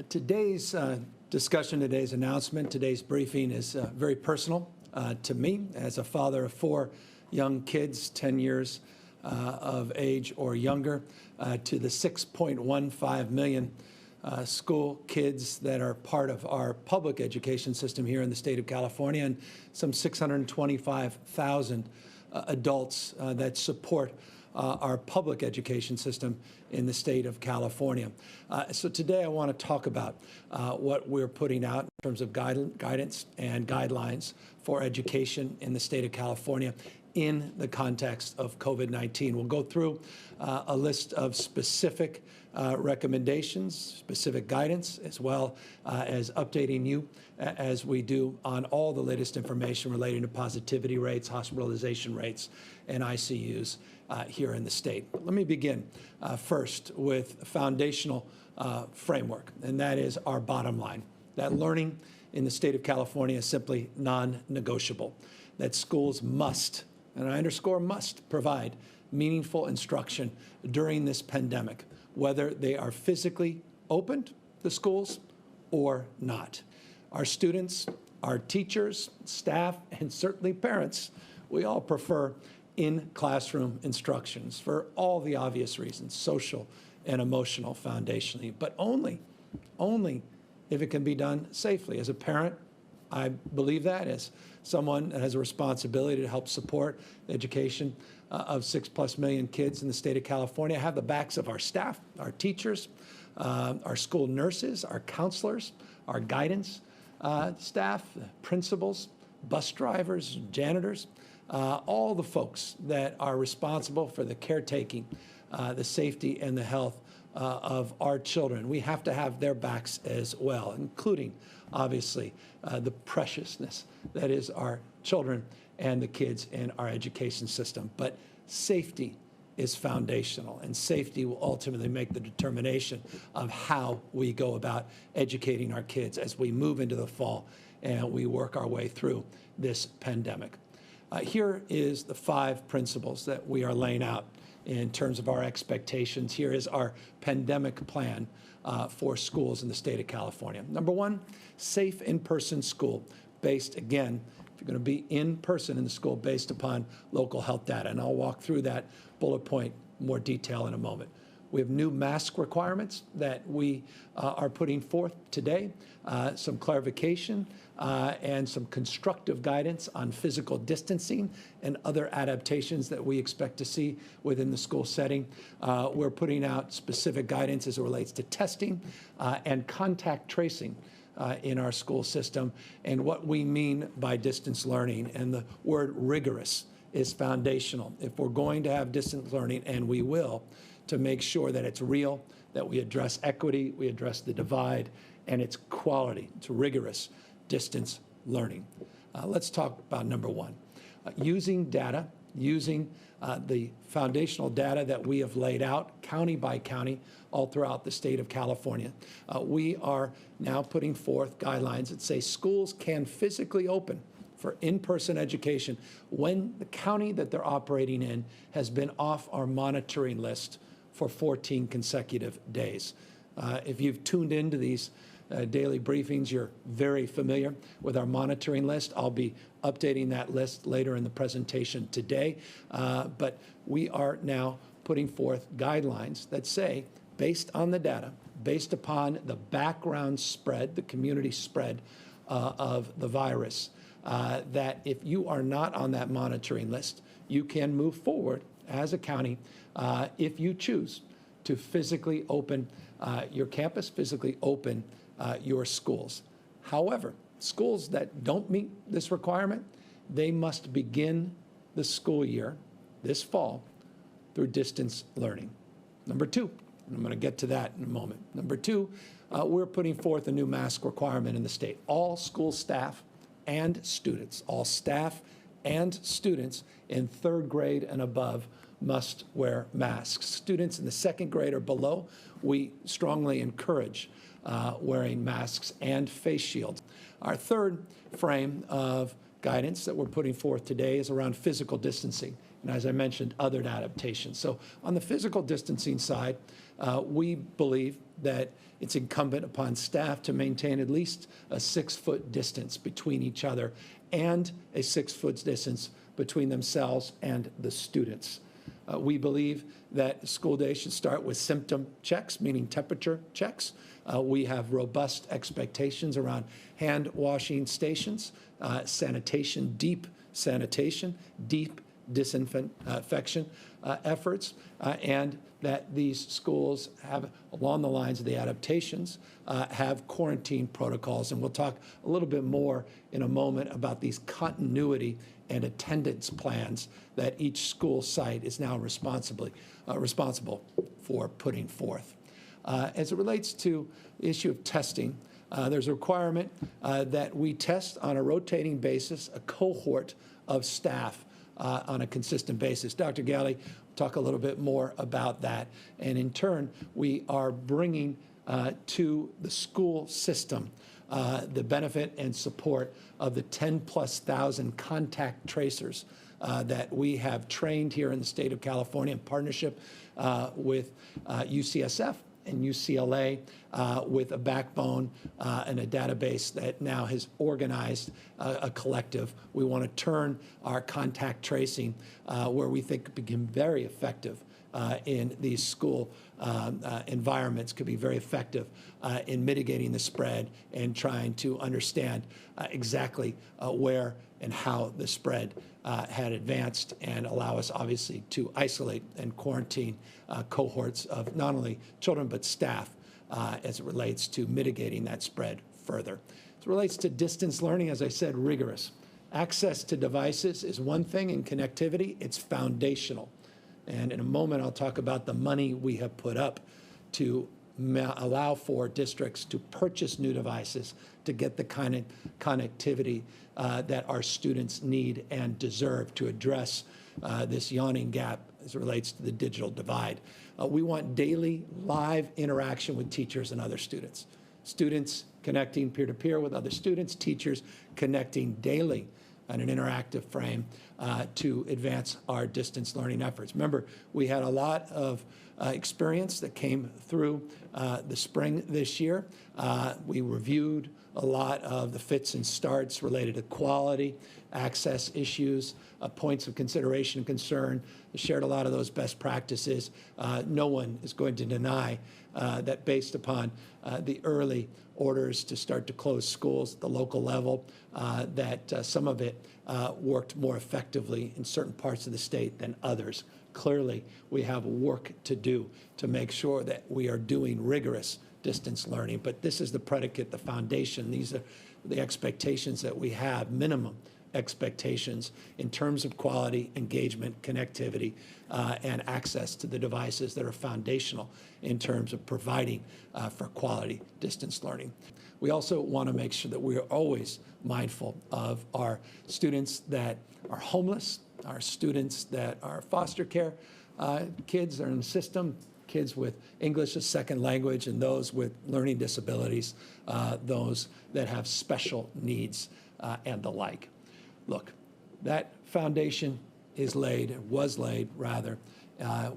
Today's discussion, today's announcement, today's briefing is very personal to me as a father of 4 young kids, 10 years of age or younger, to the 6.15 million school kids that are part of our public education system here in the state of California, and some 625,000 adults that support our public education system in the state of California. So today I want to talk about what we're putting out in terms of guidance and guidelines for education in the state of California in the context of COVID-19. We'll go through a list of specific recommendations, specific guidance, as well as updating you as we do on all the latest information relating to positivity rates, hospitalization rates, and ICUs here in the state. But let me begin first with a foundational framework, and that is our bottom line, that learning in the state of California is simply non-negotiable, that schools must, and I underscore must, provide meaningful instruction during this pandemic, whether they are physically opened, the schools, or not. Our students, our teachers, staff, and certainly parents, we all prefer in-classroom instructions for all the obvious reasons, social and emotional foundationally, but only if it can be done safely. As a parent, I believe that as someone that has a responsibility to help support the education of 6+ million kids in the state of California, I have the backs of our staff, our teachers, our school nurses, our counselors, our guidance staff, principals, bus drivers, janitors, all the folks that are responsible for the caretaking, the safety, and the health of our children. We have to have their backs as well, including, obviously, the preciousness that is our children and the kids in our education system. But safety is foundational, and safety will ultimately make the determination of how we go about educating our kids as we move into the fall and we work our way through this pandemic. Here is the 5 principles that we are laying out in terms of our expectations. Here is our pandemic plan for schools in the state of California. Number 1, safe in-person school based, again, if you're going to be in person in the school, based upon local health data. And I'll walk through that bullet point in more detail in a moment. We have new mask requirements that we are putting forth today, some clarification and some constructive guidance on physical distancing and other adaptations that we expect to see within the school setting. We're putting out specific guidance as it relates to testing and contact tracing in our school system, and what we mean by distance learning. And the word rigorous is foundational. If we're going to have distance learning, and we will, to make sure that it's real, that we address equity, we address the divide, and it's quality. It's rigorous distance learning. Let's talk about number 1. Using data, using the foundational data that we have laid out county by county all throughout the state of California. We are now putting forth guidelines that say schools can physically open for in-person education when the county that they're operating in has been off our monitoring list for 14 consecutive days. If you've tuned into these daily briefings, you're very familiar with our monitoring list. I'll be updating that list later in the presentation today. But we are now putting forth guidelines that say, based on the data, based upon the background spread, the community spread of the virus, that if you are not on that monitoring list, you can move forward as a county if you choose to physically open your campus, physically open your schools. However, schools that don't meet this requirement, they must begin the school year this fall through distance learning. Number 2, and I'm going to get to that in a moment. Number 2, we're putting forth a new mask requirement in the state. All school staff and students, all staff and students in 3rd grade and above must wear masks. Students in the 2nd grade or below, we strongly encourage wearing masks and face shields. Our 3rd frame of guidance that we're putting forth today is around physical distancing, and as I mentioned, other adaptations. So on the physical distancing side, we believe that it's incumbent upon staff to maintain at least a 6-foot distance between each other and a 6-foot distance between themselves and the students. We believe that school day should start with symptom checks, meaning temperature checks. We have robust expectations around hand washing stations, sanitation, deep disinfection efforts, and that these schools have, along the lines of the adaptations, have quarantine protocols. And we'll talk a little bit more in a moment about these continuity and attendance plans that each school site is now responsible for putting forth. As it relates to the issue of testing, there's a requirement that we test on a rotating basis a cohort of staff on a consistent basis. Dr. Galley will talk a little bit more about that. And in turn, we are bringing to the school system the benefit and support of the 10,000+ contact tracers that we have trained here in the state of California in partnership with UCSF and UCLA with a backbone and a database that now has organized a collective. We want to turn our contact tracing where we think it become very effective in these school environments, could be very effective in mitigating the spread and trying to understand exactly where and how the spread had advanced, and allow us obviously to isolate and quarantine cohorts of not only children but staff as it relates to mitigating that spread further. As it relates to distance learning, as I said, rigorous. Access to devices is one thing, and connectivity, it's foundational. And in a moment, I'll talk about the money we have put up to allow for districts to purchase new devices to get the kind of connectivity that our students need and deserve to address this yawning gap as it relates to the digital divide. We want daily live interaction with teachers and other students. Students connecting peer-to-peer with other students, teachers connecting daily on an interactive frame to advance our distance learning efforts. Remember, we had a lot of experience that came through the spring this year. We reviewed a lot of the fits and starts related to quality, access issues, points of consideration and concern. We shared a lot of those best practices. No one is going to deny that based upon the early orders to start to close schools at the local level, that some of it worked more effectively in certain parts of the state than others. Clearly, we have work to do to make sure that we are doing rigorous distance learning, but this is the predicate, the foundation. These are the expectations that we have, minimum expectations in terms of quality, engagement, connectivity, and access to the devices that are foundational in terms of providing for quality distance learning. We also want to make sure that we are always mindful of our students that are homeless, our students that are foster care kids that are in the system, kids with English as second language, and those with learning disabilities, those that have special needs and the like. Look, that foundation is laid, was laid rather,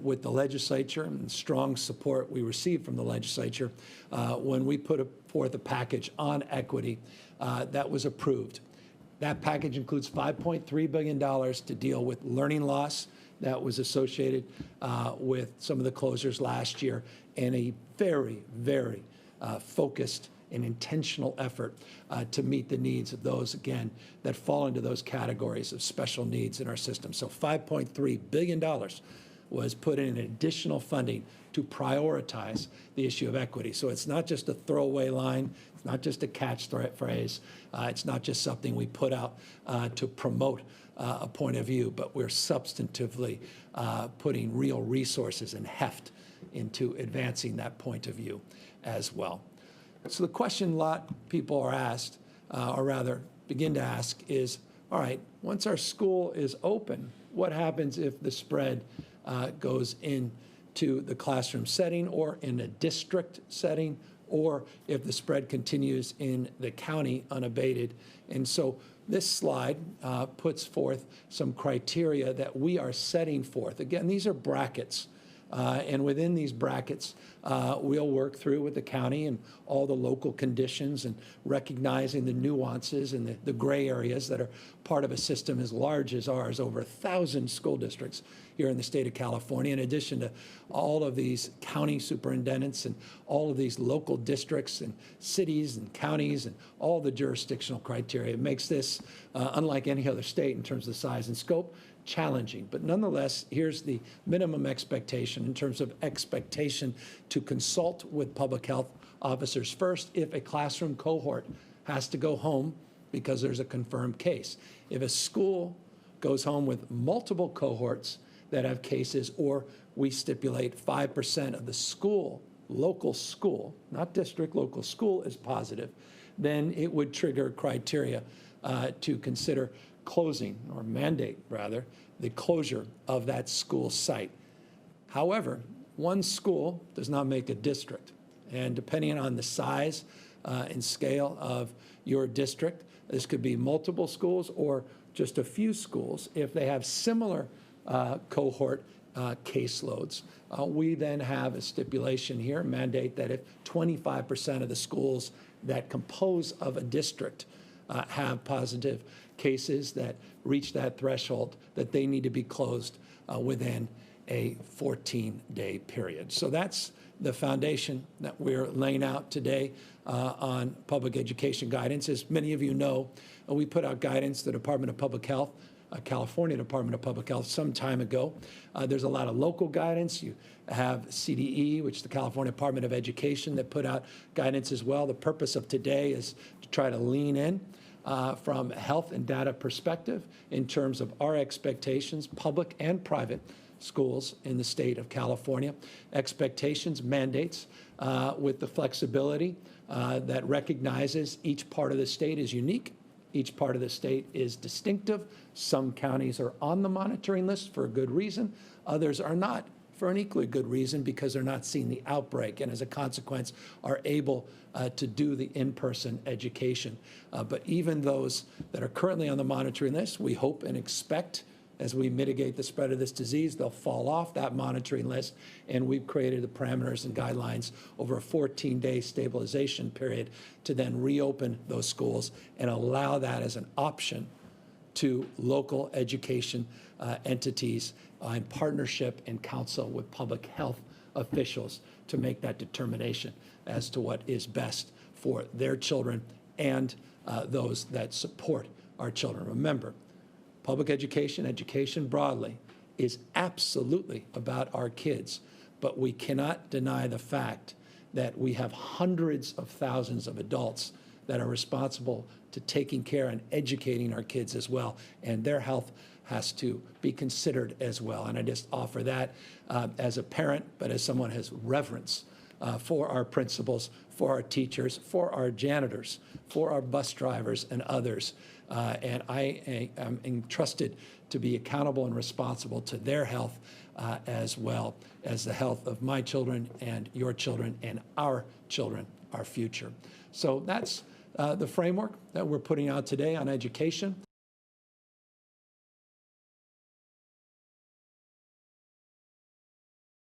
with the legislature and strong support we received from the legislature when we put forth a package on equity that was approved. That package includes $5.3 billion to deal with learning loss that was associated with some of the closures last year, and a very, very focused and intentional effort to meet the needs of those, again, that fall into those categories of special needs in our system. So $5.3 billion was put in additional funding to prioritize the issue of equity. So it's not just a throwaway line, it's not just a catch-phrase, it's not just something we put out to promote a point of view, but we're substantively putting real resources and heft into advancing that point of view as well. So the question a lot of people are asked, or rather begin to ask, is, all right, once our school is open, what happens if the spread goes into the classroom setting or in a district setting, or if the spread continues in the county unabated? And so this slide puts forth some criteria that we are setting forth. Again, these are brackets And within these brackets, we'll work through with the county and all the local conditions and recognizing the nuances and the gray areas that are part of a system as large as ours, over 1,000 school districts here in the state of California, in addition to all of these county superintendents and all of these local districts and cities and counties and all the jurisdictional criteria. It makes this, unlike any other state in terms of size and scope, challenging. But nonetheless, here's the minimum expectation in terms of expectation to consult with public health officers first if a classroom cohort has to go home because there's a confirmed case. If a school goes home with multiple cohorts that have cases, or we stipulate 5% of the school, local school, not district, local school is positive, then it would trigger criteria to consider closing, or mandate rather, the closure of that school site. However, one school does not make a district. And depending on the size and scale of your district, this could be multiple schools or just a few schools. If they have similar cohort caseloads, we then have a stipulation here, mandate that if 25% of the schools that compose of a district have positive cases that reach that threshold, that they need to be closed within a 14-day period. So that's the foundation that we're laying out today on public education guidance. As many of you know, we put out guidance to the Department of Public Health, California Department of Public Health, some time ago. There's a lot of local guidance. You have CDE, which is the California Department of Education, that put out guidance as well. The purpose of today is to try to lean in from a health and data perspective in terms of our expectations, public and private schools in the state of California, expectations, mandates with the flexibility that recognizes each part of the state is unique. Each part of the state is distinctive. Some counties are on the monitoring list for a good reason. Others are not for an equally good reason because they're not seeing the outbreak and as a consequence are able to do the in-person education. But even those that are currently on the monitoring list, we hope and expect as we mitigate the spread of this disease, they'll fall off that monitoring list, and we've created the parameters and guidelines over a 14-day stabilization period to then reopen those schools and allow that as an option to local education entities in partnership and counsel with public health officials to make that determination as to what is best for their children and those that support our children. Remember, public education, education broadly, is absolutely about our kids, but we cannot deny the fact that we have hundreds of thousands of adults that are responsible to taking care and educating our kids as well, and their health has to be considered as well. And I just offer that as a parent, but as someone who has reverence for our principals, for our teachers, for our janitors, for our bus drivers and others. And I am entrusted to be accountable and responsible to their health as well as the health of my children and your children and our children, our future. So that's the framework that we're putting out today on education.